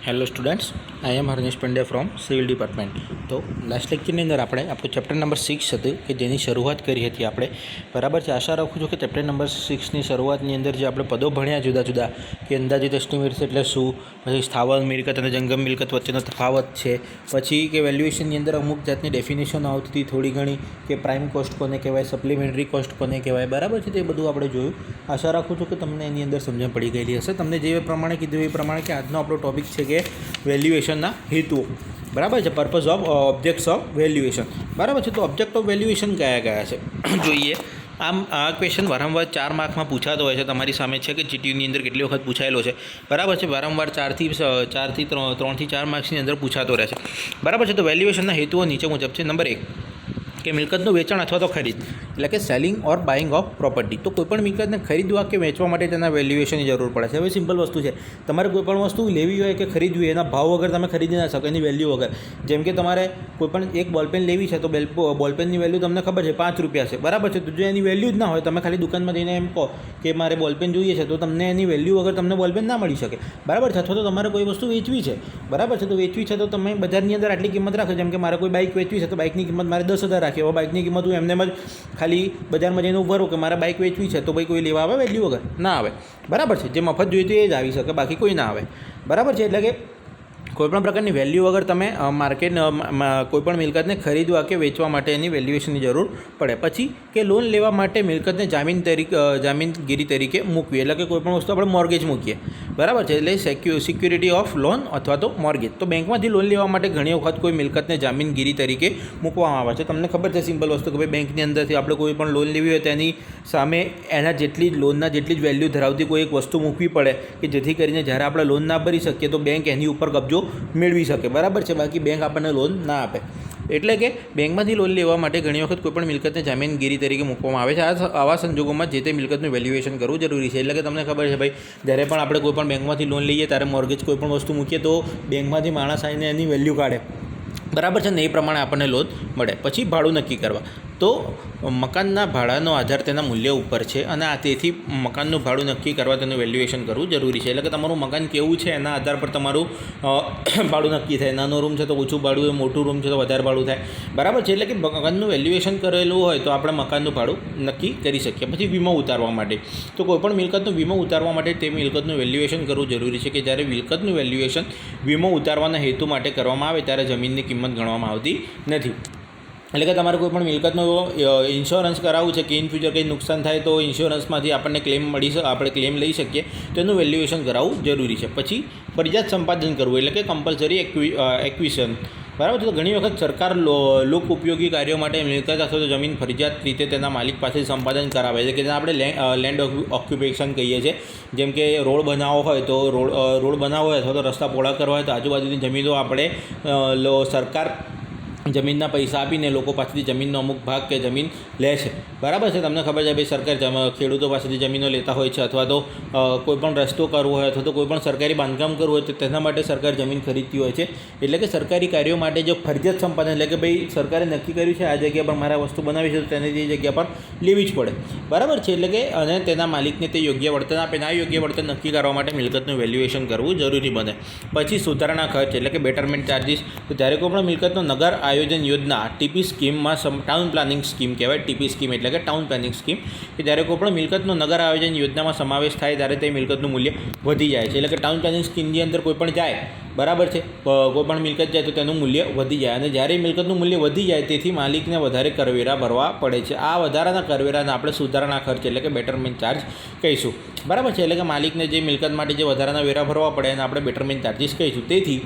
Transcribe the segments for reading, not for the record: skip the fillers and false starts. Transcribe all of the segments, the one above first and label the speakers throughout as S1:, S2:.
S1: Hello students, I am Harnesh Pandya from civil department. તો last લેક્ચરની અંદર આપણે આપણું ચેપ્ટર નંબર 6 હતું કે જેની શરૂઆત કરી હતી આપણે. બરાબર છે. આશા રાખું છું કે ચેપ્ટર નંબર 6ની શરૂઆતની અંદર જે આપણે પદો ભણ્યા જુદા જુદા કે અંદાજિત એસ્ટિમેટ્સ એટલે શું, પછી સ્થાવર મિલકત અને જંગમ મિલકત વચ્ચેનો તફાવત છે, પછી કે વેલ્યુએશનની અંદર અમુક જાતની ડેફિનેશન આવતી હતી થોડી ઘણી, કે પ્રાઇમ કોસ્ટ કોને કહેવાય, સપ્લિમેન્ટરી કોસ્ટ કોને કહેવાય. બરાબર છે. તે બધું આપણે જોયું. આશા રાખું છું કે તમને એની અંદર સમજણ પડી ગયેલી હશે. તમને જે પ્રમાણે કીધું એ પ્રમાણે કે આજનો આપણો ટોપિક છે કે વેલ્યુએશનના હેતુઓ. બરાબર છે. Purpose of objects of valuation. બરાબર છે. તો ઓબ્જેક્ટ ઓફ વેલ્યુએશન કયા કયા છે જોઈએ. આમ આ ક્વેશ્ચન વારંવાર 4 માર્કમાં પૂછાતો હોય છે. તમારી સામે છે કે જીટીયુની અંદર કેટલી વખત પૂછાયેલો છે. બરાબર છે. વારંવાર 3 થી 4 માર્ક્સની અંદર પૂછાતો રહે છે. બરાબર છે. તો વેલ્યુએશનના હેતુઓ નીચે મુજબ છે. નંબર 1 કે મિલકતનું વેચાણ અથવા તો ખરીદ, એટલે કે selling or buying of property. તો કોઈપણ મિલકતને ખરીદવા કે વેચવા માટે તેના વેલ્યુએશનની જરૂર પડે છે. હવે સિમ્પલ વસ્તુ છે, તમારે કોઈપણ વસ્તુ લેવી હોય કે ખરીદવી હોય, એના ભાવ વગર તમે ખરીદી ના શકો, એની વેલ્યુ વગર. જેમ કે તમારે કોઈપણ એક બોલપેન લેવી છે તો બોલપેનની વેલ્યુ તમને ખબર છે 5 રૂપિયા છે. બરાબર છે. તો જો એની વેલ્યુ જ ના હોય, તમે ખાલી દુકાનમાં જઈને એમ કહો કે મારે બોલપેન જોઈએ છે, તો તમને એની વેલ્યુ વગર તમને બોલપેન ના મળી શકે. બરાબર છે. અથવા તો તમારે કોઈ વસ્તુ વેચવી છે. બરાબર છે. તો વેચવી છે તો તમે બજારની અંદર આટલી કિંમત રાખો. જેમ કે મારે કોઈ બાઇક વેચવી છે તો બાઇકની કિંમત મારે 10,000 રાખી. હવે બાઇકની કિંમત હું એમને જ ખાલી બજારમાં જઈને ઉભા રહું કે મારે બાઇક વેચવી છે, તો ભાઈ કોઈ લેવા આવે વેલ્યુ વગર? ના આવે. બરાબર છે. જે મફત જોઈતું એ જ આવી શકે, બાકી કોઈ ના આવે. બરાબર છે. એટલે કે કોઈપણ પ્રકારની વેલ્યુ વગર તમે કોઈપણ મિલકતને ખરીદવા કે વેચવા માટે એની વેલ્યુએશનની જરૂર પડે. પછી કે લોન લેવા માટે મિલકતને જામીનગીરી તરીકે મૂકવી, એટલે કે કોઈપણ વસ્તુ આપણે મોર્ગેજ મૂકીએ. બરાબર છે. એટલે સિક્યુરિટી ઓફ લોન અથવા તો મોર્ગેજ. તો બેંકમાંથી લોન લેવા માટે ઘણી વખત કોઈ મિલકતને જામીનગીરી તરીકે મૂકવામાં આવે છે. તમને ખબર છે સિમ્પલ વસ્તુ કે ભાઈ બેંકની અંદરથી આપણે કોઈ પણ લોન લેવી હોય તેની સામે એના જેટલી જ લોનના જેટલી જ વેલ્યુ ધરાવતી કોઈ એક વસ્તુ મૂકવી પડે, કે જેથી કરીને જ્યારે આપણે લોન ના ભરી શકીએ તો બેંક એની ઉપર કબજો મેળવી શકે. બરાબર છે. બાકી બેંક આપણને લોન ના આપે. એટલે કે બેંકમાંથી લોન લેવા માટે ઘણી વખત કોઈપણ મિલકતને જામીનગીરી તરીકે મૂકવામાં આવે છે. આવા સંજોગોમાં જે તે મિલકતનું વેલ્યુએશન કરવું જરૂરી છે. એટલે કે તમને ખબર છે ભાઈ, જ્યારે પણ આપણે કોઈપણ બેંકમાંથી લોન લઈએ ત્યારે મોર્ગેજ કોઈપણ વસ્તુ મૂકીએ તો બેંકમાંથી માણસ આવીને એની વેલ્યુ કાઢે. બરાબર છે ને? એ પ્રમાણે આપણને લોન મળે. પછી ભાડું નક્કી કરવા. તો મકાનના ભાડાનો આધાર તેના મૂલ્ય ઉપર છે, અને તેથી મકાનનું ભાડું નક્કી કરવા તેનું વેલ્યુએશન કરવું જરૂરી છે. એટલે કે તમારું મકાન કેવું છે એના આધાર પર તમારું ભાડું નક્કી થાય. નાનો રૂમ છે તો ઓછું ભાડું હોય, મોટું રૂમ છે તો વધારે ભાડું થાય. બરાબર છે. એટલે કે મકાનનું વેલ્યુએશન કરેલું હોય તો આપણે મકાનનું ભાડું નક્કી કરી શકીએ. પછી વીમો ઉતારવા માટે. તો કોઈપણ મિલકતનો વીમો ઉતારવા માટે તે મિલકતનું વેલ્યુએશન કરવું જરૂરી છે. કે જ્યારે મિલકતનું વેલ્યુએશન વીમો ઉતારવાના હેતુ માટે કરવામાં આવે ત્યારે જમીનની કિંમત ગણવામાં આવતી નથી. એટલે કે તમારે કોઈ પણ મિલકતનો ઇન્સ્યોરન્સ કરાવવું છે કે ઇન ફ્યુચર કંઈ નુકસાન થાય તો ઇન્સ્યોરન્સમાંથી આપણને આપણે ક્લેમ લઈ શકીએ, તો એનું વેલ્યુએશન કરાવવું જરૂરી છે. પછી ફરજિયાત સંપાદન કરવું, એટલે કે કમ્પલસરી એક્વિઝિશન. બરાબર છે. તો ઘણી વખત સરકાર લોક ઉપયોગી કાર્યો માટે મિલકત અથવા તો જમીન ફરજિયાત રીતે તેના માલિક પાસેથી સંપાદન કરાવે છે, કે જેને આપણે લેન્ડ ઓક્યુપેશન કહીએ છીએ. જેમ કે રોડ બનાવવો હોય તો રોડ બનાવવો હોય અથવા તો રસ્તા પહોળા કરવા હોય તો આજુબાજુની જમીનો આપણે સરકાર જમીનના પૈસા આપીને લોકો પાસેથી જમીનનો અમુક ભાગ કે જમીન લે છે. બરાબર છે. તમને ખબર છે ભાઈ, સરકાર ખેડૂતો પાસેથી જમીનો લેતા હોય છે, અથવા તો કોઈપણ રસ્તો કરવો હોય અથવા તો કોઈપણ સરકારી બાંધકામ કરવું હોય તો તેના માટે સરકાર જમીન ખરીદતી હોય છે. એટલે કે સરકારી કાર્યો માટે જો ફરજિયાત સંપાદન, એટલે કે ભાઈ સરકારે નક્કી કર્યું છે આ જગ્યા પર મારે વસ્તુ બનાવી છે તો તેને તે જગ્યા પર લેવી જ પડે. બરાબર છે. એટલે કે અને તેના માલિકને તે યોગ્ય વળતર આપે. આ યોગ્ય વળતર નક્કી કરવા માટે મિલકતનું વેલ્યુએશન કરવું જરૂરી બને. પછી સુધારણા ખર્ચ, એટલે કે બેટરમેન્ટ ચાર્જિસ. તો જ્યારે કોઈ પણ મિલકતનો નગર આયોજન યોજના ટીપી સ્કીમમાં ટાઉન પ્લાનિંગ સ્કીમ કહેવાય. ટીપી સ્કીમ એટલે કે ટાઉન પ્લાનિંગ સ્કીમ, કે જ્યારે કોઈ પણ મિલકતનો નગર આયોજન યોજનામાં સમાવેશ થાય ત્યારે તે મિલકતનું મૂલ્ય વધી જાય છે. એટલે કે ટાઉન પ્લાનિંગ સ્કીમની અંદર કોઈ પણ જાય, બરાબર છે, કોઈ પણ મિલકત જાય તો તેનું મૂલ્ય વધી જાય, અને જ્યારે મિલકતનું મૂલ્ય વધી જાય તેથી માલિકને વધારે કરવેરા ભરવા પડે છે. આ વધારાના કરવેરાને આપણે સુધારણા ખર્ચ એટલે કે બેટરમેન્ટ ચાર્જ કહીશું. બરાબર છે. એટલે કે માલિકને જે મિલકત માટે જે વધારાના વેરા ભરવા પડે એને આપણે બેટરમેન્ટ ચાર્જિસ કહીશું. તેથી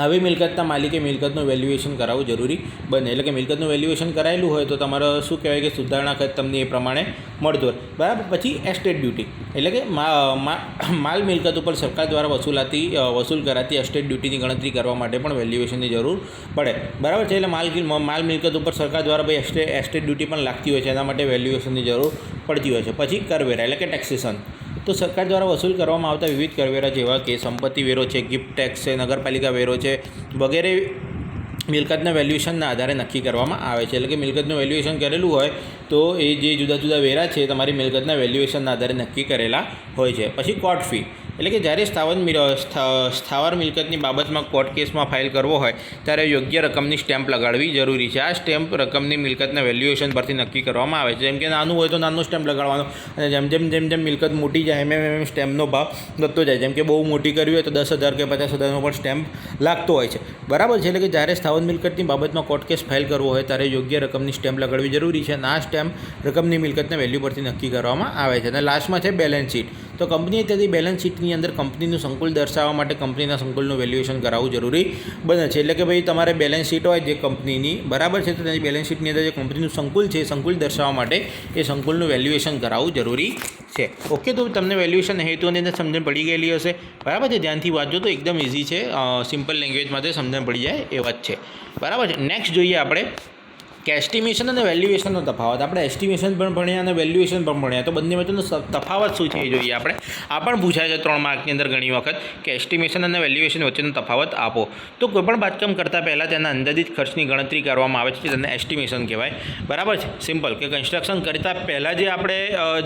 S1: આવી મિલકતના માલિકે મિલકતનું વેલ્યુએશન કરાવવું જરૂરી બને. એટલે કે મિલકતનું વેલ્યુએશન કરાયેલું હોય તો તમારે શું કહેવાય કે સુધારણા ખર્ચ તમને એ પ્રમાણે મળતો હોય. બરાબર. પછી એસ્ટેટ ડ્યુટી, એટલે કે માલ મિલકત ઉપર સરકાર દ્વારા વસૂલ કરાતી એસ્ટેટ ડ્યુટીની ગણતરી કરવા માટે પણ વેલ્યુએશનની જરૂર પડે. બરાબર છે. એટલે માલ મિલકત ઉપર સરકાર દ્વારા ભાઈ એસ્ટેટ ડ્યુટી પણ લાગતી હોય છે, એના માટે વેલ્યુએશનની જરૂર પડતી હોય છે. પછી કરવેરા, એટલે કે ટેક્સેશન. તો સરકાર દ્વારા વસૂલ કરવામાં આવતા વિવિધ કરવેરા જેવા કે સંપત્તિ વેરો છે, ગિફ્ટ ટેક્સ છે, નગરપાલિકા વેરો છે વગેરે મિલકતના વેલ્યુએશનના આધારે નક્કી કરવામાં આવે છે. એટલે કે મિલકતનું વેલ્યુએશન કરેલું હોય તો એ જે જુદા જુદા વેરા છે તમારી મિલકતના વેલ્યુએશનના આધારે નક્કી કરેલા હોય છે. પછી કોર્ટ ફી, એટલે કે જ્યારે સ્થાવર મિલકતની બાબતમાં કોર્ટ કેસમાં ફાઇલ કરવો હોય ત્યારે યોગ્ય રકમની સ્ટેમ્પ લગાડવી જરૂરી છે. આ સ્ટેમ્પ રકમની મિલકતના વેલ્યુએશન પરથી નક્કી કરવામાં આવે છે. જેમ કે નાનું હોય તો નાનું સ્ટેમ્પ લગાડવાનો, અને જેમ મિલકત મોટી જાય એમ સ્ટેમ્પનો ભાવ વધતો જાય. જેમ કે બહુ મોટી કરવી હોય તો 10,000 કે 50,000નો પણ સ્ટેમ્પ લાગતો હોય છે. બરાબર છે. એટલે કે જ્યારે સ્થાવર મિલકતની બાબતમાં કોર્ટ કેસ ફાઇલ કરવો હોય ત્યારે યોગ્ય રકમની સ્ટેમ્પ લગાડવી જરૂરી છે. અને આ સ્ટેમ્પ રકમની મિલકતના વેલ્યુ પરથી નક્કી કરવામાં આવે છે. અને લાસ્ટમાં છે બેલેન્સ શીટ. તો કંપનીએ તેની બેલેન્સ શીટની અંદર કંપનીનું સંકુલ દર્શાવવા માટે કંપનીના સંકુલનું વેલ્યુએશન કરાવવું જરૂરી બને છે. એટલે કે ભાઈ તમારે બેલેન્સ શીટ હોય જે કંપનીની, બરાબર છે, તો તેની બેલેન્સ શીટની અંદર જે કંપનીનું સંકુલ છે એ સંકુલ દર્શાવવા માટે એ સંકુલનું વેલ્યુએશન કરાવવું જરૂરી છે. ઓકે, તો તમને વેલ્યુએશન હેતુની અંદર સમજણ પડી ગયેલી હશે. બરાબર છે. ધ્યાનથી વાંચો તો એકદમ ઇઝી છે, સિમ્પલ લેંગ્વેજમાં તે સમજણ પડી જાય એવા જ છે. બરાબર છે. નેક્સ્ટ જોઈએ આપણે કે એસ્ટિમેશન અને વેલ્યુએશનનો તફાવત. આપણે એસ્ટિમેશન પણ ભણ્યા અને વેલ્યુએશન પણ ભણ્યા, તો બંને વચ્ચેનો તફાવત શું છે એ જોઈએ આપણે. આ પણ પૂછાય છે 3 માર્કની અંદર ઘણી વખત કે એસ્ટિમેશન અને વેલ્યુએશન વચ્ચેનો તફાવત આપો. તો કોઈપણ બાંધકામ કરતાં પહેલાં તેના અંદાજિત ખર્ચની ગણતરી કરવામાં આવે છે, તેને એસ્ટિમેશન કહેવાય. બરાબર છે. સિમ્પલ કે કન્સ્ટ્રક્શન કરતાં પહેલાં જે આપણે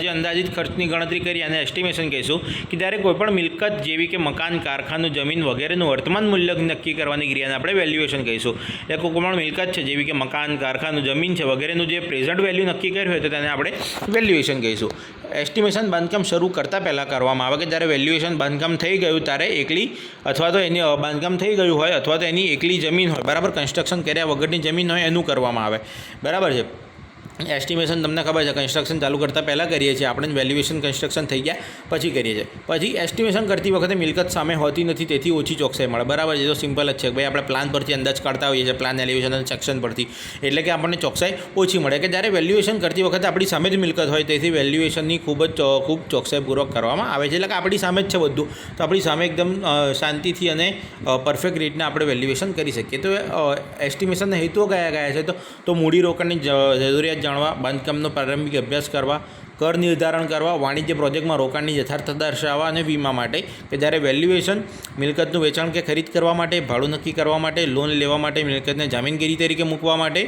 S1: જે અંદાજિત ખર્ચની ગણતરી કરી અને એસ્ટિમેશન કહીશું કે ત્યારે કોઈપણ મિલકત જેવી કે મકાન, કારખાનું, જમીન વગેરેનું વર્તમાન મૂલ્ય નક્કી કરવાની ક્રિયાને આપણે વેલ્યુએશન કહીશું. એટલે કોઈપણ મિલકત છે જેવી કે મકાન, કારખાનું, જમીન છે વગેરેનું જે પ્રેઝન્ટ વેલ્યુ નક્કી કર્યું હોય તો તેને આપણે વેલ્યુએશન કહીશું. એસ્ટિમેશન બાંધકામ શરૂ કરતાં પહેલાં કરવામાં આવે કે જ્યારે વેલ્યુએશન બાંધકામ થઈ ગયું ત્યારે એકલી અથવા તો એની બાંધકામ થઈ ગયું હોય અથવા તો એની એકલી જમીન હોય, બરાબર, કન્સ્ટ્રક્શન કર્યા વગરની જમીન હોય એનું કરવામાં આવે. બરાબર છે. એસ્ટિમેશન તમને ખબર છે કન્સ્ટ્રક્શન ચાલુ કરતાં પહેલાં કરીએ છીએ આપણે, વેલ્યુએશન કન્સ્ટ્રક્શન થઈ ગયા પછી કરીએ છીએ. પછી એસ્ટિમેશન કરતી વખતે મિલકત સામે હોતી નથી, તેથી ઓછી ચોકસાઈ મળે. બરાબર છે. તો સિમ્પલ જ છે ભાઈ, આપણે પ્લાન પરથી અંદાજ કાઢતા હોઈએ છીએ, પ્લાન, એલિવેશન અને સેક્શન પરથી, એટલે કે આપણને ચોકસાઈ ઓછી મળે. કે જ્યારે વેલ્યુએશન કરતી વખતે આપણી સામે જ મિલકત હોય તેથી વેલ્યુએશનની ખૂબ ચોકસાઈપૂર્વક કરવામાં આવે છે. એટલે કે આપણી સામે જ છે બધું, તો આપણી સામે એકદમ શાંતિથી અને પરફેક્ટ રીતના આપણે વેલ્યુએશન કરી શકીએ. તો એસ્ટિમેશનના હેતુઓ કયા છે? તો મૂડીરોકાણની જરૂરિયાત જાણવા, બાંધકામનો પ્રારંભિક અભ્યાસ કરવા, કર નિર્ધારણ કરવા, વાણિજ્ય પ્રોજેક્ટમાં રોકાણની યથાર્થતા દર્શાવવા અને વીમા માટે. કે જ્યારે વેલ્યુએશન મિલકતનું વેચાણ કે ખરીદ કરવા માટે, ભાડું નક્કી કરવા માટે, લોન લેવા માટે, મિલકતને જામીનગીરી તરીકે મૂકવા માટે,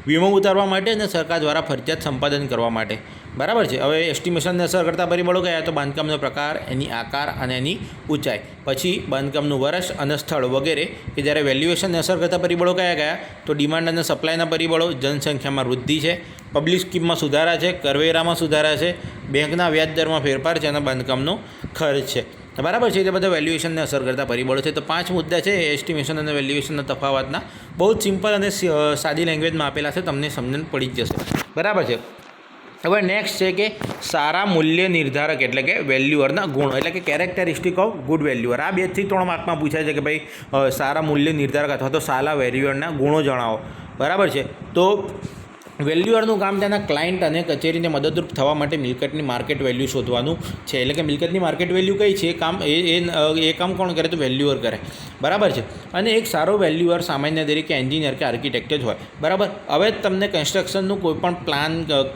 S1: વીમો ઉતારવા માટે અને સરકાર દ્વારા ફરજિયાત સંપાદન કરવા માટે. બરાબર છે. હવે એસ્ટિમેશનને અસર કરતા પરિબળો કયા? તો બાંધકામનો પ્રકાર, એની આકાર અને એની ઊંચાઈ, પછી બાંધકામનું વર્ષ અને સ્થળ વગેરે. કે જ્યારે વેલ્યુએશનને અસર કરતા પરિબળો કયા? તો ડિમાન્ડ અને સપ્લાયના પરિબળો, જનસંખ્યામાં વૃદ્ધિ છે, પબ્લિક સ્કીમમાં સુધારા છે, કરવેરામાં સુધારા છે, બેંકના વ્યાજ દરમાં ફેરફાર છે અને બાંધકામનો ખર્ચ છે. બરાબર છે. એટલે બધા વેલ્યુએશનને અસર કરતા પરિબળો છે. તો 5 મુદ્દા છે એસ્ટિમેશન અને વેલ્યુએશનના તફાવતના. બહુ જ સિમ્પલ અને સાદી લેંગ્વેજમાં આપેલા છે, તમને સમજણ પડી જ જશે. બરાબર છે. હવે નેક્સ્ટ છે કે સારા મૂલ્ય નિર્ધારક એટલે કે વેલ્યુઅરના ગુણો, એટલે કે કેરેક્ટરિસ્ટિક ઓફ ગુડ વેલ્યુઅર. આ 2 થી 3 માર્કમાં પૂછાય છે કે ભાઈ સારા મૂલ્ય નિર્ધારક અથવા તો સારા વેલ્યુઅરના ગુણો જણાવો. બરાબર છે. તો વેલ્યુઅરનું કામ તેના ક્લાયન્ટ અને કચેરીને મદદરૂપ થવા માટે મિલકતની માર્કેટ વેલ્યુ શોધવાનું છે. એટલે કે મિલકતની માર્કેટ વેલ્યુ કઈ છે એ કામ કોણ કરે? તો વેલ્યુઅર કરે. બરાબર છે. અને એક સારો વેલ્યુઅર સામાન્ય તરીકે એન્જિનિયર કે આર્કિટેક્ટ જ હોય. બરાબર. હવે તમને કન્સ્ટ્રક્શનનું કોઈ પણ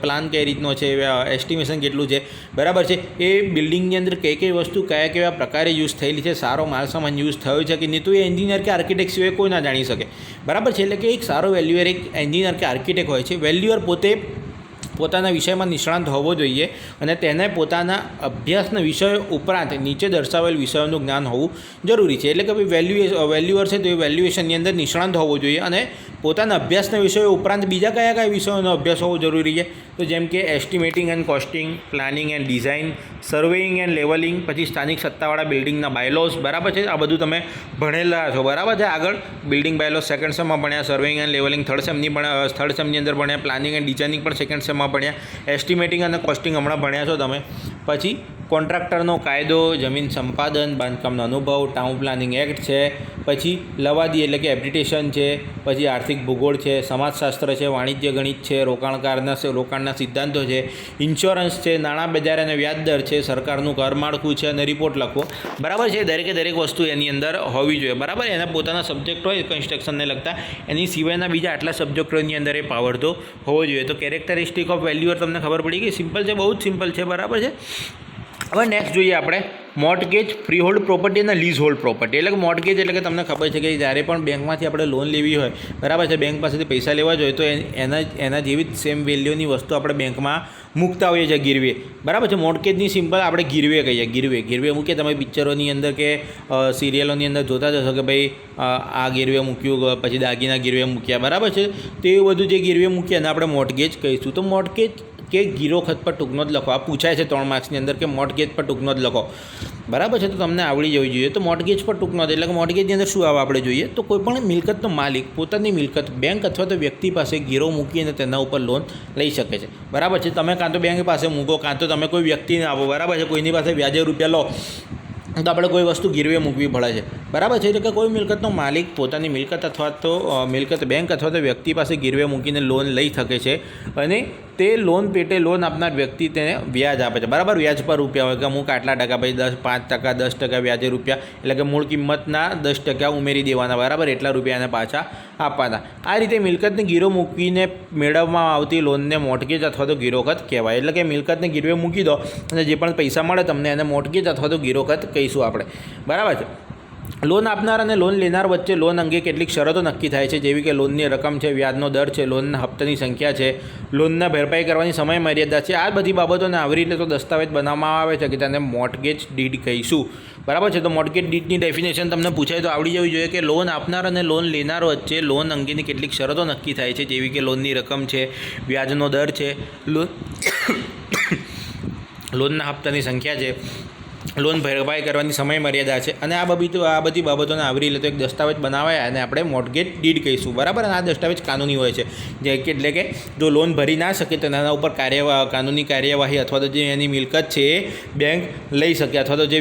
S1: પ્લાન કઈ રીતનો છે, એસ્ટિમેશન કેટલું છે, બરાબર છે, એ બિલ્ડિંગની અંદર કઈ વસ્તુ કેવા પ્રકારે યુઝ થયેલી છે, સારો માલસામાન યુઝ થયો છે કે નહીં, તો એ એન્જિનિયર કે આર્કિટેક્ટ સિવાય કોઈ ના જાણી શકે. બરાબર છે. એટલે કે એક સારો વેલ્યુઅર એક એન્જિનિયર કે આર્કિટેક્ટ હોય છે. વેલ્યુઅર પોતાના વિષયમાં નિષ્ણાંત હોવો જોઈએ અને તેને પોતાના અભ્યાસના વિષયો ઉપરાંત નીચે દર્શાવેલ વિષયોનું જ્ઞાન હોવું જરૂરી છે. એટલે કે ભાઈ વેલ્યુઅર છે તો એ વેલ્યુએશનની અંદર નિષ્ણાંત હોવો જોઈએ અને પોતાના અભ્યાસના વિષયો ઉપરાંત બીજા કયા વિષયોનો અભ્યાસ હોવો જરૂરી છે? તો જેમ કે estimating and costing, planning and design, surveying and levelling, પછી સ્થાનિક સત્તાવાળા બિલ્ડિંગના બાયલોસ. બરાબર છે. આ બધું તમે ભણેલા છો. બરાબર છે. આગળ બિલ્ડિંગ બાયલોસ સેકન્ડ સેમમાં ભણ્યા, સર્વેઇંગ એન્ડ લેવલિંગ થર્ડ સેમની અંદર ભણ્યા, પ્લાનિંગ એન્ડ ડિઝાઇનિંગ પણ સેકન્ડ સેમમાં ભણ્યા, એસ્ટિમેટિંગ અને કોસ્ટિંગ હમણાં ભણ્યા છો તમે. પછી કોન્ટ્રાક્ટરનો કાયદો, જમીન સંપાદન, બાંધકામનો અનુભવ, ટાઉન પ્લાનિંગ એક્ટ છે, પછી લવાદી એટલે કે એપ્લિટેશન છે, પછી આર્થિક ભૂગોળ છે, સમાજશાસ્ત્ર છે, વાણિજ્ય ગણિત છે, રોકાણના સિદ્ધાંતો છે, ઇન્સ્યોરન્સ છે, નાણાં બજાર અને વ્યાજદર છે, સરકારનું કર માળખું છે અને રિપોર્ટ લખવો. બરાબર છે. દરેક વસ્તુ એની અંદર હોવી જોઈએ. બરાબર. એના પોતાના સબ્જેક્ટ હોય કન્સ્ટ્રક્શનને લગતા, એની સિવાયના બીજા આટલા સબ્જેક્ટોની અંદર એ પાવર તો હોવો જોઈએ. તો કેરેક્ટરિસ્ટિક ઓફ વેલ્યુઅર તમને ખબર પડી ગઈ. સિમ્પલ છે, બહુ જ સિમ્પલ છે. બરાબર છે. હવે નેક્સ્ટ જોઈએ આપણે મોર્ટગેજ, ફ્રી હોલ્ડ પ્રોપર્ટી અને લીઝ હોલ્ડ પ્રોપર્ટી. એટલે કે મોર્ટગેજ એટલે કે તમને ખબર છે કે જ્યારે પણ બેંકમાંથી આપણે લોન લેવી હોય, બરાબર છે, બેંક પાસેથી પૈસા લેવા જોઈએ તો એના જેવી જ સેમ વેલ્યુની વસ્તુ આપણે બેંકમાં મૂકતા હોઈએ છીએ ગીરવે, બરાબર છે. મોર્ટગેજની સિમ્પલ આપણે ગીરવે કહીએ. ગીરવે મૂકીએ. તમે પિક્ચરોની અંદર કે સિરિયલોની અંદર જોતા જશો કે ભાઈ આ ગીરવે મૂક્યું, પછી દાગીના ગીરવે મૂક્યા, બરાબર છે. તો એ બધું જે ગીરવે મૂકીએ એને આપણે મોર્ટગેજ કહીશું. તો મોર્ટગેજ કે ગીરોખત પર ટૂંકનો જ લખો. આ પૂછાય છે 3 માર્ક્સની અંદર કે મોર્ટગેજ પર ટૂંકનો જ લખો, બરાબર છે. તો તમને આવડી જવી જોઈએ. તો મોર્ટગેજ પર ટૂંકનો એટલે કે મોર્ટગેજની અંદર શું આવે આપણે જોઈએ તો કોઈપણ મિલકતનો માલિક પોતાની મિલકત બેંક અથવા તો વ્યક્તિ પાસે ગીરો મૂકીને તેના ઉપર લોન લઈ શકે છે, બરાબર છે. તમે કાં તો બેંક પાસે મૂકો, કાં તો તમે કોઈ વ્યક્તિને આપો, બરાબર છે. કોઈની પાસે વ્યાજે રૂપિયા લો તો આપણે કોઈ વસ્તુ ગીરવે મૂકવી પડે છે, બરાબર છે. એટલે કે કોઈ મિલકતનો માલિક પોતાની મિલકત અથવા તો મિલકત બેંક અથવા તો વ્યક્તિ પાસે ગીરવે મૂકીને લોન લઈ શકે છે અને તે લોન પેટે લોન આપનાર વ્યક્તિ તેને વ્યાજ આપે છે, બરાબર. વ્યાજ પર રૂપિયા હોય કે અમુક આટલા ટકા, ભાઈ 5%, 10% વ્યાજે રૂપિયા, એટલે કે મૂળ કિંમતના 10% ઉમેરી દેવાના, બરાબર. એટલા રૂપિયા એને પાછા આપવાના. આ રીતે મિલકતને ગીરો મૂકીને મેળવવામાં આવતી લોનને મોર્ટગેજ અથવા તો ગીરોખત કહેવાય. એટલે કે મિલકતને ગીરવે મૂકી દો અને જે પણ પૈસા મળે તમને એને મોર્ટગેજ અથવા તો ગીરોખત કહીશું આપણે, બરાબર છે. લોન આપનાર અને લોન લેનાર વચ્ચે લોન અંગે કેટલીક શરતો નક્કી થાય છે, જેવી કે લોનની રકમ છે, વ્યાજનો દર છે, લોનના હપ્તાની સંખ્યા છે, લોનના ભરપાઈ કરવાની સમય મર્યાદા છે. આ બધી બાબતોને આવરી લે તો દસ્તાવેજ બનાવવામાં આવે છે કે તેને મોર્ટગેજ ડીડ કહીશું, બરાબર છે. તો મોર્ટગેજ ડીડની ડેફિનેશન તમને પૂછાય તો આવડી જવી જોઈએ કે લોન આપનાર અને લોન લેનાર વચ્ચે લોન અંગેની કેટલીક શરતો નક્કી થાય છે, જેવી કે લોનની રકમ છે, વ્યાજનો દર છે, લોનના હપ્તાની સંખ્યા છે, લોન ભરપાઈ કરવાની સમય મર્યાદા છે. અને આ બધી બાબતોને આવરી લે તો એક દસ્તાવેજ બનાવાય અને આપણે મોર્ટગેજ ડીડ કહીશું, બરાબર. અને આ દસ્તાવેજ કાનૂની હોય છે, એટલે કે જો લોન ભરી ના શકે તો એના ઉપર કાનૂની કાર્યવાહી અથવા તો જે એની મિલકત છે એ બેંક લઈ શકે અથવા તો જે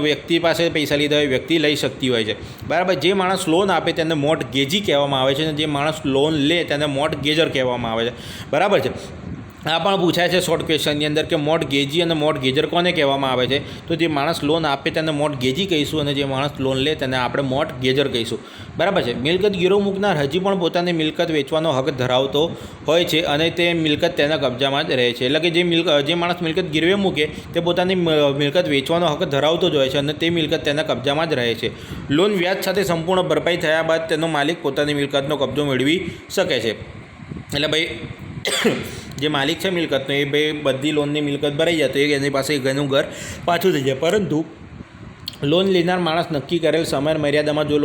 S1: વ્યક્તિ પાસે પૈસા લીધા હોય વ્યક્તિ લઈ શકતી હોય છે, બરાબર. જે માણસ લોન આપે તેને મોર્ટગેજી કહેવામાં આવે છે અને જે માણસ લોન લે તેને મોર્ટગેજર કહેવામાં આવે છે, બરાબર છે. આ પણ પૂછાય છે શોર્ટ ક્વેશ્ચનની અંદર કે મોર્ટગેજી અને મોર્ટગેજર કોને કહેવામાં આવે છે. તો જે માણસ લોન આપે તેને મોર્ટગેજી કહીશું અને જે માણસ લોન લે તેને આપણે મોર્ટગેજર કહીશું, બરાબર છે. મિલકત ગીરો મૂકનાર હજી પણ પોતાની મિલકત વેચવાનો હક ધરાવતો હોય છે અને તે મિલકત તેના કબજામાં જ રહે છે. એટલે કે જે માણસ મિલકત ગીરવે મૂકે તે પોતાની મિલકત વેચવાનો હક ધરાવતો જ હોય છે અને તે મિલકત તેના કબજામાં જ રહે છે. લોન વ્યાજ સાથે સંપૂર્ણ ભરપાઈ થયા બાદ તેનો માલિક પોતાની મિલકતનો કબજો મેળવી શકે છે. એટલે ભાઈ જે માલિક છે મિલકતનો એ ભાઈ બધી લોનની મિલકત ભરાઈ જાય તો એની પાસે એનું ઘર પાછું થઈ જાય. પરંતુ લોન લેનાર માણસ નક્કી કરેલ સમય મર્યાદામાં જો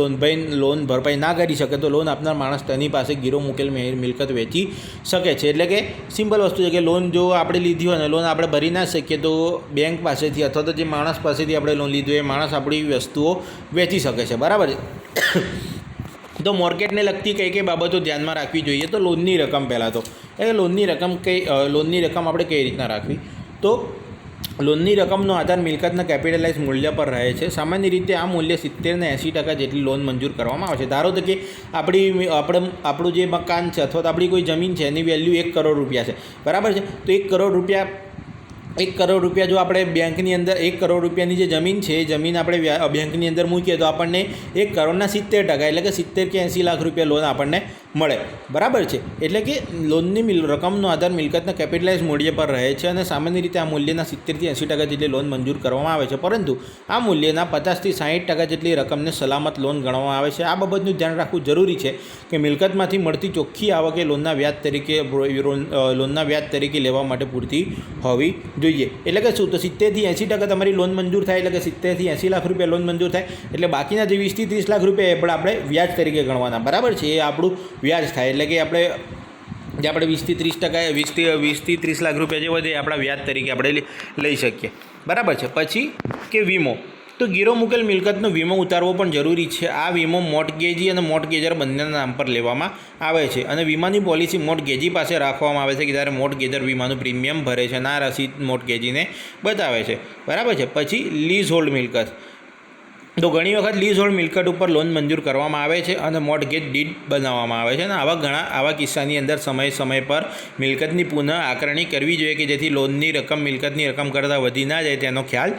S1: લોન ભરપાઈ ના કરી શકે તો લોન આપનાર માણસ તેની પાસે ગીરો મૂકેલ મિલકત વેચી શકે છે. એટલે કે સિમ્પલ વસ્તુ છે કે લોન જો આપણે લીધી હોય અને લોન આપણે ભરી ના શકીએ તો બેંક પાસેથી અથવા તો જે માણસ પાસેથી આપણે લોન લીધી હોય એ માણસ આપણી વસ્તુઓ વેચી શકે છે, બરાબર છે. તો મોર્ટગેજને લગતી કઈ બાબતો ધ્યાનમાં રાખવી જોઈએ. તો લોનની રકમ પહેલાં તો લોનની રકમ આપણે કઈ રીતના રાખવી તો લોનની રકમનો આધાર મિલકતના કેપિટલાઇઝ મૂલ્ય પર રહે છે. સામાન્ય રીતે આ મૂલ્ય 70 ને 80% જેટલી લોન મંજૂર કરવામાં આવે છે. ધારો તો કે આપણું જે મકાન છે અથવા તો આપણી કોઈ જમીન છે એની વેલ્યુ 1 કરોડ રૂપિયા છે, બરાબર છે. તો 1 કરોડ રૂપિયા જો આપણે બેંકની અંદર 1 કરોડ રૂપિયાની જે જમીન છે એ જમીન આપણે બેંકની અંદર મૂકીએ તો આપણને 1 કરોડના 70% એટલે કે 70 કે 80 લાખ રૂપિયા લોન આપણને મળે, બરાબર છે. એટલે કે લોનની રકમનો આધાર મિલકતના કેપિટલાઇઝ મૂલ્ય પર રહે છે અને સામાન્ય રીતે આ મૂલ્યના 70થી 80% જેટલી લોન મંજૂર કરવામાં આવે છે. પરંતુ આ મૂલ્યના 50થી 60% જેટલી રકમને સલામત લોન ગણવામાં આવે છે. આ બાબતનું ધ્યાન રાખવું જરૂરી છે કે મિલકતમાંથી મળતી ચોખ્ખી આવકે લોનના વ્યાજ તરીકે લેવા માટે પૂરતી હોવી જોઈએ. એટલે કે શું તો 70થી 80% તમારી લોન મંજૂર થાય એટલે કે 70થી 80 લાખ રૂપિયા લોન મંજૂર થાય એટલે બાકીના જે 20થી 30 લાખ રૂપિયા એ પણ આપણે વ્યાજ તરીકે ગણવાના, બરાબર છે. એ આપણું વ્યાજ થાય એટલે કે આપણે 20થી 30 લાખ રૂપિયા જે વધે આપણા વ્યાજ તરીકે આપણે લઈ શકીએ, બરાબર છે. પછી કે વીમો તો ગીરો મૂકેલ મિલકતનો વીમો ઉતારવો પણ જરૂરી છે. આ વીમો મોર્ટગેજી અને મોર્ટગેજર બંનેના નામ પર લેવામાં આવે છે અને વીમાની પોલિસી મોર્ટગેજી પાસે રાખવામાં આવે છે કે જ્યારે મોર્ટગેજર વીમાનું પ્રીમિયમ ભરે છે અને આ રસીદ મોર્ટગેજીને બતાવે છે, બરાબર છે. પછી લીઝ હોલ્ડ મિલકત તો ઘણી વખત લીઝ હોલ્ડ મિલકત ઉપર લોન મંજૂર કરવામાં આવે છે અને મોર્ટગેજ ડીડ બનાવવામાં આવે છે અને આવા કિસ્સાની અંદર સમય પર મિલકતની પુનઃ આકારણી કરવી જોઈએ કે જેથી લોનની રકમ મિલકતની રકમ કરતાં વધી ના જાય તેનો ખ્યાલ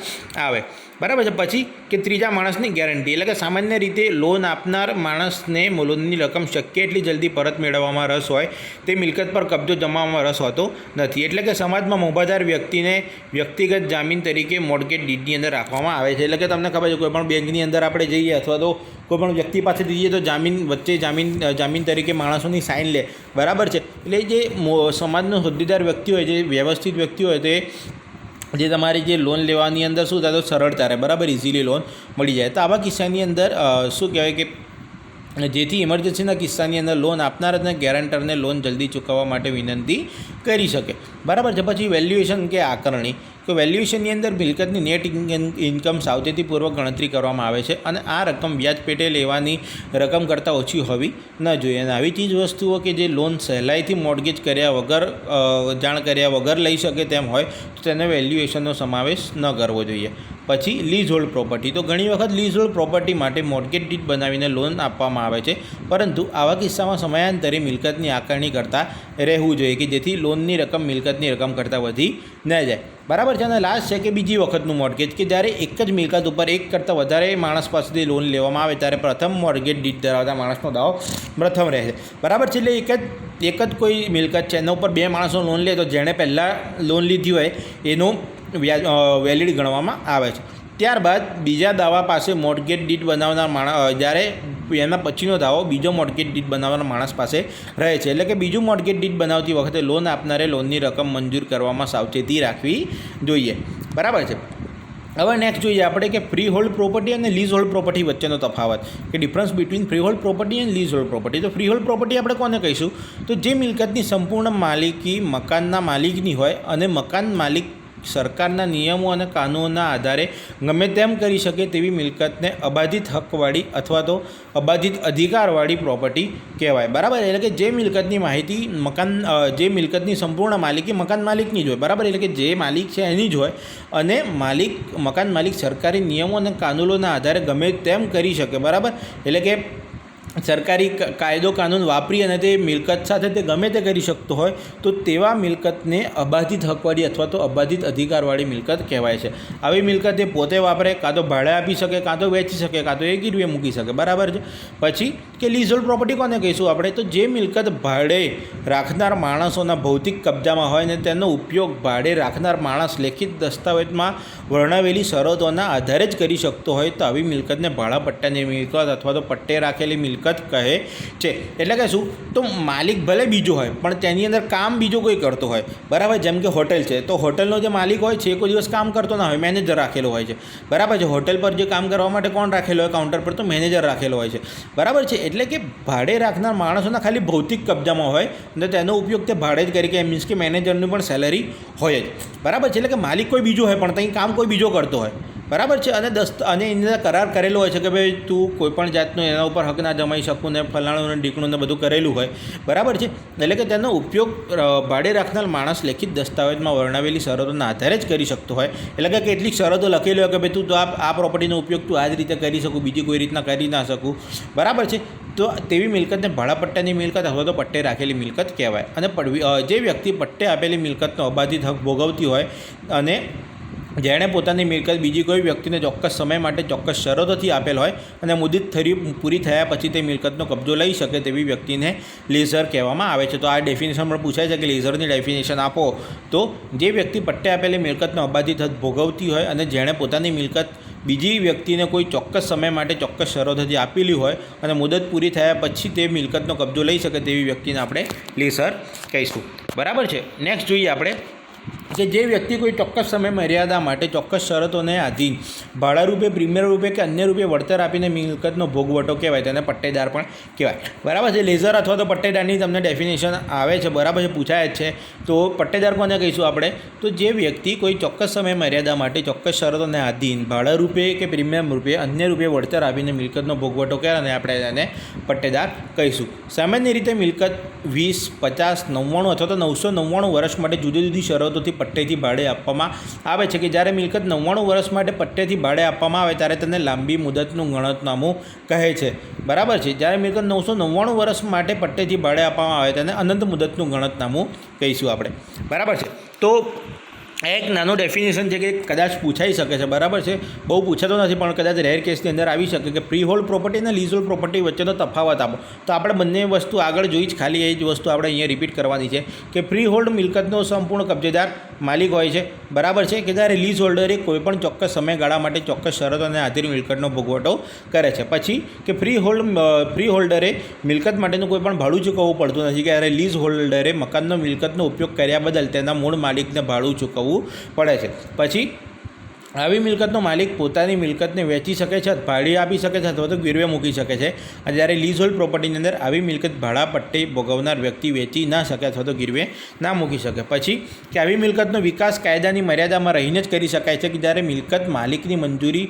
S1: આવે, બરાબર છે। પછી કે ત્રીજા માણસની ગેરંટી, એટલે કે સામાન્ય રીતે લોન આપનાર માણસને લોનની રકમ શક્ય એટલી જલ્દી પરત મેળવવામાં રસ હોય, તે મિલકત પર કબજો જમાવવામાં રસ હોતો નથી। એટલે કે સમાજમાં મોભાદાર વ્યક્તિને વ્યક્તિગત જામીન તરીકે મોર્ગેજ ડીડની અંદર રાખવામાં આવે છે। એટલે કે તમને ખબર છે કોઈપણ બેંકની અંદર આપણે જઈએ અથવા તો કોઈપણ વ્યક્તિ પાસે જઈએ તો જામીન વચ્ચે જામીન તરીકે માણસોની સાઇન લે, બરાબર છે। એટલે જે સમાજનો હોદ્દેદાર વ્યક્તિ હોય, જે વ્યવસ્થિત વ્યક્તિ હોય, તે જે તમારી જે લોન લેવાની અંદર શું થાય તો સરળતા રહે, બરાબર, ઇઝીલી લોન મળી જાય। તો આવા કિસ્સાની અંદર શું કહેવાય કે જેથી ઇમરજન્સીના કિસ્સાની અંદર લોન આપનાર અને ગેરંટરને લોન જલ્દી ચૂકવવા માટે વિનંતી કરી શકે, બરાબર છે। પછી વેલ્યુએશન કે આકારણી, તો વેલ્યુએશનની અંદર મિલકતની નેટ ઇન્કમ સાવચેતીપૂર્વક ગણતરી કરવામાં આવે છે અને આ રકમ વ્યાજ પેટે લેવાની રકમ કરતાં ઓછી હોવી ન જોઈએ। અને આવી ચીજ વસ્તુઓ કે જે લોન સહેલાઈથી મોર્ગેજ કર્યા વગર જાણ કર્યા વગર લઈ શકે તેમ હોય તો તેને વેલ્યુએશનનો સમાવેશ ન કરવો જોઈએ। પછી લીઝ હોલ્ડ પ્રોપર્ટી, તો ઘણી વખત લીઝ હોલ્ડ પ્રોપર્ટી માટે મોર્ગેજ ડીડ બનાવીને લોન આપવામાં આવે છે, પરંતુ આવા કિસ્સામાં સમયાંતરે મિલકતની આકારણી કરતાં રહેવું જોઈએ કે જેથી લોનની રકમ મિલકતની રકમ કરતાં વધી ન જાય, બરાબર છે। અને લાસ્ટ છે કે બીજી વખતનું મોર્ગેજ, કે જ્યારે એક જ મિલકત ઉપર એક કરતાં વધારે માણસ પાસેથી લોન લેવામાં આવે ત્યારે પ્રથમ મોર્ગેજ ડીડ ધરાવતા માણસનો દાવો પ્રથમ રહે છે, બરાબર છે। એટલે એક જ કોઈ મિલકત છે એના ઉપર બે માણસો લોન લે તો જેણે પહેલાં લોન લીધી હોય એનું વ્યાજ વેલિડ ગણવામાં આવે છે। ત્યારબાદ બીજા દાવા પાસે મોર્ગેજ ડીડ બનાવનાર માણસ, જ્યારે એના પછીનો દાવો બીજો મોર્ગેજ ડીડ બનાવનાર માણસ પાસે રહે છે। એટલે કે બીજું મોર્ગેજ ડીડ બનાવતી વખતે લોન આપનારે લોનની રકમ મંજૂર કરવામાં સાવચેતી રાખવી જોઈએ, બરાબર છે। હવે નેક્સ્ટ જોઈએ આપણે કે ફ્રી હોલ્ડ પ્રોપર્ટી અને લીઝ હોલ્ડ પ્રોપર્ટી વચ્ચેનો તફાવત, કે difference between free hold property અને લીઝ હોલ્ડ પ્રોપર્ટી। તો ફ્રી હોલ્ડ પ્રોપર્ટી આપણે કોને કહીશું તો જે મિલકતની સંપૂર્ણ માલિકી મકાનના માલિકની હોય અને મકાન માલિક સરકારના નિયમો અને કાનૂનના આધારે ગમે તેમ કરી શકે તેવી મિલકતને અબાધિત હકવાળી અથવા તો અબાધિત અધિકારવાળી પ્રોપર્ટી કહેવાય, બરાબર। એટલે કે જે મિલકતની માહિતી જે મિલકતની સંપૂર્ણ માલિકી મકાન માલિકની જ હોય, બરાબર, એટલે કે જે માલિક છે એની જ હોય અને મકાન માલિક સરકારી નિયમો અને કાનૂનોના આધારે ગમે તેમ કરી શકે, બરાબર। એટલે કે સરકારી કાયદો કાનૂન વાપરી અને તે મિલકત સાથે તે ગમે તે કરી શકતો હોય તો તેવા મિલકતને અબાધિત હકવાળી અથવા તો અબાધિત અધિકારવાળી મિલકત કહેવાય છે। આવી મિલકત એ પોતે વાપરે, કાં તો ભાડે આપી શકે, કાં તો વેચી શકે, કાં તો એ ગીરવે મૂકી શકે, બરાબર છે। પછી કે લીઝ હોલ્ડ પ્રોપર્ટી કોને કહીશું આપણે તો જે મિલકત ભાડે રાખનાર માણસોના ભૌતિક કબજામાં હોય અને તેનો ઉપયોગ ભાડે રાખનાર માણસ લેખિત દસ્તાવેજમાં વર્ણવેલી શરતોના આધારે જ કરી શકતો હોય તો આવી મિલકતને ભાડા પટ્ટાની મિલકત અથવા તો પટ્ટે રાખેલી મિલકત કહે છે। એટલે કે શું તો માલિક ભલે બીજો હોય પણ તેની અંદર કામ બીજો કોઈ કરતો હોય, બરાબર। જેમ કે હોટેલ છે તો હોટલનો જે માલિક હોય છે કોઈ દિવસ કામ કરતો ના હોય, મેનેજર રાખેલો હોય છે, બરાબર છે। હોટેલ પર જે કામ કરવા માટે કોણ રાખેલો હોય કાઉન્ટર પર તો મેનેજર રાખેલો હોય છે, બરાબર છે। એટલે કે ભાડે રાખનાર માણસોના ખાલી ભૌતિક કબજામાં હોય અને તેનો ઉપયોગ તે ભાડે જ કરી કે મીન્સ કે મેનેજરની પણ સેલરી હોય જ, બરાબર છે। એટલે કે માલિક કોઈ બીજો હોય પણ ત્યાં કામ કોઈ બીજો કરતો હોય, બરાબર છે। અને અને એની કરાર કરેલો હોય છે કે ભાઈ તું કોઈપણ જાતનો એના ઉપર હક ના જમાઈ શકું ને ફલાણું ને ઢીકણું ને બધું કરેલું હોય, બરાબર છે। એટલે કે તેનો ઉપયોગ ભાડે રાખનાર માણસ લેખિત દસ્તાવેજમાં વર્ણવેલી શરતોના આધારે જ કરી શકતો હોય। એટલે કે કેટલીક શરતો લખેલી હોય કે ભાઈ તું તો આ પ્રોપર્ટીનો ઉપયોગ તું આ જ રીતે કરી શકું, બીજી કોઈ રીતના કરી ના શકું, બરાબર છે। તો તેવી મિલકતને ભાડાપટ્ટાની મિલકત અથવા તો પટ્ટે રાખેલી મિલકત કહેવાય। અને જે વ્યક્તિ પટ્ટે આપેલી મિલકતનો અબાધિત હક ભોગવતી હોય અને જેણે પોતાની મિલકત બીજી કોઈ વ્યક્તિને ચોક્કસ સમય માટે ચોક્કસ શરતોથી આપેલ હોય અને મુદત પૂરી થયા પછી તે મિલકતનો કબજો લઈ શકે તેવી વ્યક્તિને લીઝર કહેવામાં આવે છે। તો આ ડેફિનેશન પણ પૂછાય છે કે લીઝરની ડેફિનેશન આપો તો જે વ્યક્તિ પટ્ટે આપેલી મિલકતનો અબાધિત હક ભોગવતી હોય અને જેણે પોતાની મિલકત બીજી વ્યક્તિને કોઈ ચોક્કસ સમય માટે ચોક્કસ શરતોથી આપેલી હોય અને મુદત પૂરી થયા પછી તે મિલકતનો કબજો લઈ શકે તેવી વ્યક્તિને આપણે લીઝર કહીશું, બરાબર છે। નેક્સ્ટ જોઈએ આપણે કે જે વ્યક્તિ કોઈ ચોક્કસ સમય મર્યાદા માટે ચોક્કસ શરતોને આધીન ભાડા રૂપે, પ્રીમિયમ રૂપે કે અન્ય રૂપે વળતર આપીને મિલકતનો ભોગવટો કહેવાય, તેને પટ્ટેદાર પણ કહેવાય, બરાબર છે। લેઝર અથવા તો પટ્ટેદારની તમને ડેફિનેશન આવે છે, બરાબર છે, પૂછાય જ છે। તો પટ્ટેદાર કોને કહીશું આપણે તો જે વ્યક્તિ કોઈ ચોક્કસ સમય મર્યાદા માટે ચોક્કસ શરતોને આધીન ભાડા રૂપે કે પ્રીમિયમ રૂપે અન્ય રૂપે વળતર આપીને મિલકતનો ભોગવટો કરે અને આપણે તેને પટ્ટેદાર કહીશું। સામાન્ય રીતે મિલકત 20, 50, 99 અથવા તો 999 વર્ષ માટે જુદી જુદી શરતોથી પટ્ટેથી ભાડે આપવામાં આવે છે। કે જ્યારે મિલકત 99 વર્ષ માટે પટ્ટેથી ભાડે આપવામાં આવે ત્યારે તેને લાંબી મુદતનું ગણતનામું કહે છે, બરાબર છે। જ્યારે મિલકત 999 વર્ષ માટે પટ્ટેથી ભાડે આપવામાં આવે તેને અનંત મુદતનું ગણતનામું કહીશું આપણે, બરાબર છે। તો એક નાનું ડેફિનેશન છે કે કદાચ પૂછાઈ શકે છે, બરાબર છે, બહુ પૂછાતો નથી પણ કદાચ રેર કેસની અંદર આવી શકે કે ફ્રી હોલ્ડ પ્રોપર્ટી અને લીઝ હોલ્ડ પ્રોપર્ટી વચ્ચેનો તફાવત આપો. તો આપણે બંને વસ્તુ આગળ જોઈ જ, ખાલી એ જ વસ્તુ આપણે અહીંયા રિપીટ કરવાની છે કે ફ્રી હોલ્ડ મિલકતનો સંપૂર્ણ કબજેદાર માલિક હોય છે, બરાબર છે, કે જ્યારે લીઝ હોલ્ડરે કોઈપણ ચોક્કસ સમયગાળા માટે ચોક્કસ શરતોને આધીન મિલકતનો ભોગવટો કરે છે. પછી કે ફ્રી હોલ્ડરે મિલકત માટેનું કોઈ પણ ભાડું ચૂકવવું પડતું નથી, કે જ્યારે લીઝ હોલ્ડરે મકાનનો મિલકતનો ઉપયોગ કર્યા બદલ તેના મૂળ માલિકને ભાડું ચૂકવવું પડે છે. પછી આવી મિલકતનો માલિક પોતાની મિલકતને વેચી શકે છે, ભાડે આપી શકે છે અથવા તો ગીરવે મૂકી શકે છે. અને જ્યારે લીઝ હોલ્ડ પ્રોપર્ટીની અંદર આવી મિલકત ભાડા પટ્ટે ભોગવનાર વ્યક્તિ વેચી ના શકે અથવા તો ગીરવે ના મૂકી શકે. પછી કે આવી મિલકતનો વિકાસ કાયદાની મર્યાદામાં રહીને જ કરી શકાય છે, કે જ્યારે મિલકત માલિકની મંજૂરી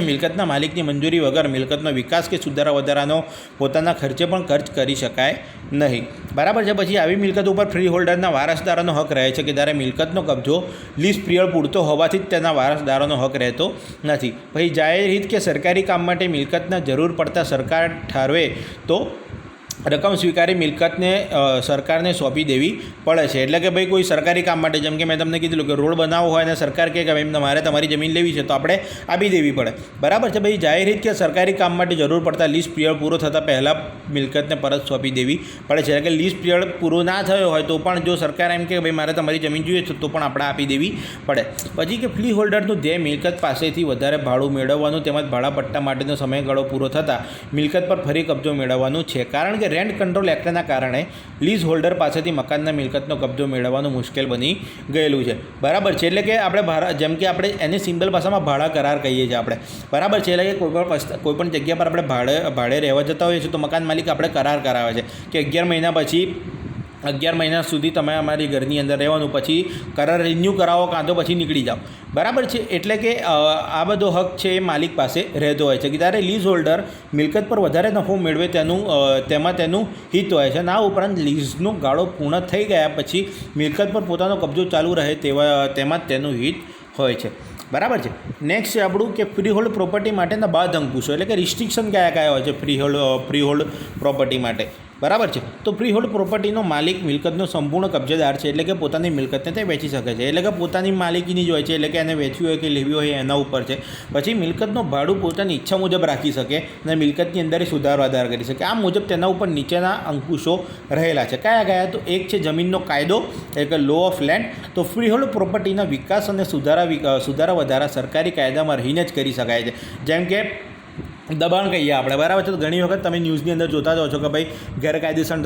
S1: મિલકતના માલિકની મંજૂરી વગર મિલકતનો વિકાસ કે સુધારા વધારાનો પોતાના ખર્ચે પણ ખર્ચ કરી શકાય નહીં, બરાબર છે. પછી આવી મિલકત ઉપર ફ્રી હોલ્ડરના વારસદારોનો હક રહે છે, કે જ્યારે મિલકતનો કબજો લીઝ પિરિયડ પૂરતો હોવાથી જ તેના વારસદારોનો હક રહેતો નથી. પછી જાહેર હિત કે સરકારી કામ માટે મિલકતના જરૂર પડતા સરકાર ઠારવે તો રકમ સ્વીકારી મિલકતને સરકારને સોંપી દેવી પડે છે. એટલે કે ભાઈ કોઈ સરકારી કામ માટે, જેમ કે મેં તમને કીધું કે રોડ બનાવવો હોય અને સરકાર કહે કે ભાઈ મારે તમારી જમીન લેવી છે, તો આપણે આપી દેવી પડે, બરાબર છે. ભાઈ જાહેર હિત કે સરકારી કામ માટે જરૂર પડતા લીઝ પિરિયડ પૂરો થતાં પહેલાં મિલકતને પરત સોંપી દેવી પડે છે. એટલે કે લીઝ પિરિયડ પૂરો ના થયો હોય તો પણ જો સરકાર એમ કે ભાઈ મારે તમારી જમીન જોઈએ છે, તો પણ આપણે આપી દેવી પડે. પછી કે ફ્રી હોલ્ડરનું ધ્યેય મિલકત પાસેથી વધારે ભાડું મેળવવાનું તેમજ ભાડાપટ્ટા માટેનો સમયગાળો પૂરો થતાં મિલકત પર ફરી કબજો મેળવવાનું છે. કારણ કે રેન્ટ કંટ્રોલ એક્ટના કારણે લીઝ હોલ્ડર પાસેથી મકાનના મિલકતનો કબજો મેળવવાનું મુશ્કેલ બની ગયેલું છે, બરાબર છે. એટલે કે આપણે જેમ કે આપણે એને સિમ્પલ ભાષામાં ભાડા કરાર કહીએ છીએ આપણે, બરાબર છે. એટલે કે કોઈપણ જગ્યા પર આપણે ભાડે રહેવા જતા હોઈએ છીએ તો મકાન માલિક આપણે કરાર કરાવે છે કે 11 મહિના સુધી તમે અમારી ઘરની અંદર રહેવાનું, પછી કરાર રિન્યૂ કરાવો કાં તો પછી નીકળી જાઓ, બરાબર છે. એટલે કે આ બધો હક છે એ માલિક પાસે રહેતો હોય છે, કે ત્યારે લીઝ હોલ્ડર મિલકત પર વધારે નફો મેળવે તેમાં તેનું હિત હોય છે. અને આ ઉપરાંત લીઝનો ગાળો પૂર્ણ થઈ ગયા પછી મિલકત પર પોતાનો કબજો ચાલુ રહે તેમાં જ તેનું હિત હોય છે, બરાબર છે. નેક્સ્ટ છે આપણું કે ફ્રી હોલ્ડ પ્રોપર્ટી માટેના બાદ અંકુશો, એટલે કે રિસ્ટ્રિક્શન કયા હોય છે ફ્રી હોલ્ડ પ્રોપર્ટી માટે, બરાબર છે. તો ફ્રી હોલ્ડ પ્રોપર્ટીનો માલિક મિલકતનો સંપૂર્ણ કબજેદાર છે, એટલે કે પોતાની મિલકતને તે વેચી શકે છે, એટલે કે પોતાની માલિકીની જ હોય છે, એટલે કે એને વેચવી હોય કે લેવી હોય એના ઉપર છે. પછી મિલકતનો ભાડું પોતાની ઈચ્છા મુજબ રાખી શકે અને મિલકતની અંદર સુધાર વધાર કરી શકે. આ મુજબ તેના ઉપર નીચેના અંકુશો રહેલા છે. કયા? તો એક છે જમીનનો કાયદો, એટલે કે લો ઓફ લેન્ડ. તો ફ્રી હોલ્ડ પ્રોપર્ટીના વિકાસ અને સુધારા વધારા સરકારી કાયદામાં રહીને જ કરી શકાય છે. જેમ કે દબાણ કહીએ આપણે, બરાબર છે. તો ઘણી વખત તમે ન્યૂઝની અંદર જોતા જ છો કે ભાઈ ગેરકાયદેસર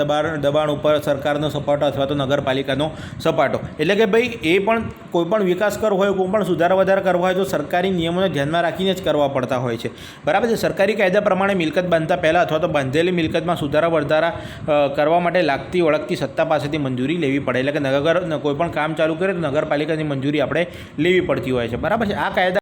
S1: દબાણ ઉપર સરકારનો સપાટો અથવા તો નગરપાલિકાનો સપાટો. એટલે કે ભાઈ એ પણ કોઈ પણ વિકાસ કરવો હોય, કોઈ પણ સુધારા વધારા કરવા હોય તો સરકારી નિયમોને ધ્યાનમાં રાખીને જ કરવા પડતા હોય છે, બરાબર છે. સરકારી કાયદા પ્રમાણે મિલકત બાંધતા પહેલાં અથવા તો બાંધેલી મિલકતમાં સુધારા વધારા કરવા માટે લાગતી ઓળખતી સત્તા પાસેથી મંજૂરી લેવી પડે. એટલે કે કોઈ પણ કામ ચાલુ કરે તો નગરપાલિકાની મંજૂરી આપણે લેવી પડતી હોય છે, બરાબર છે. આ કાયદા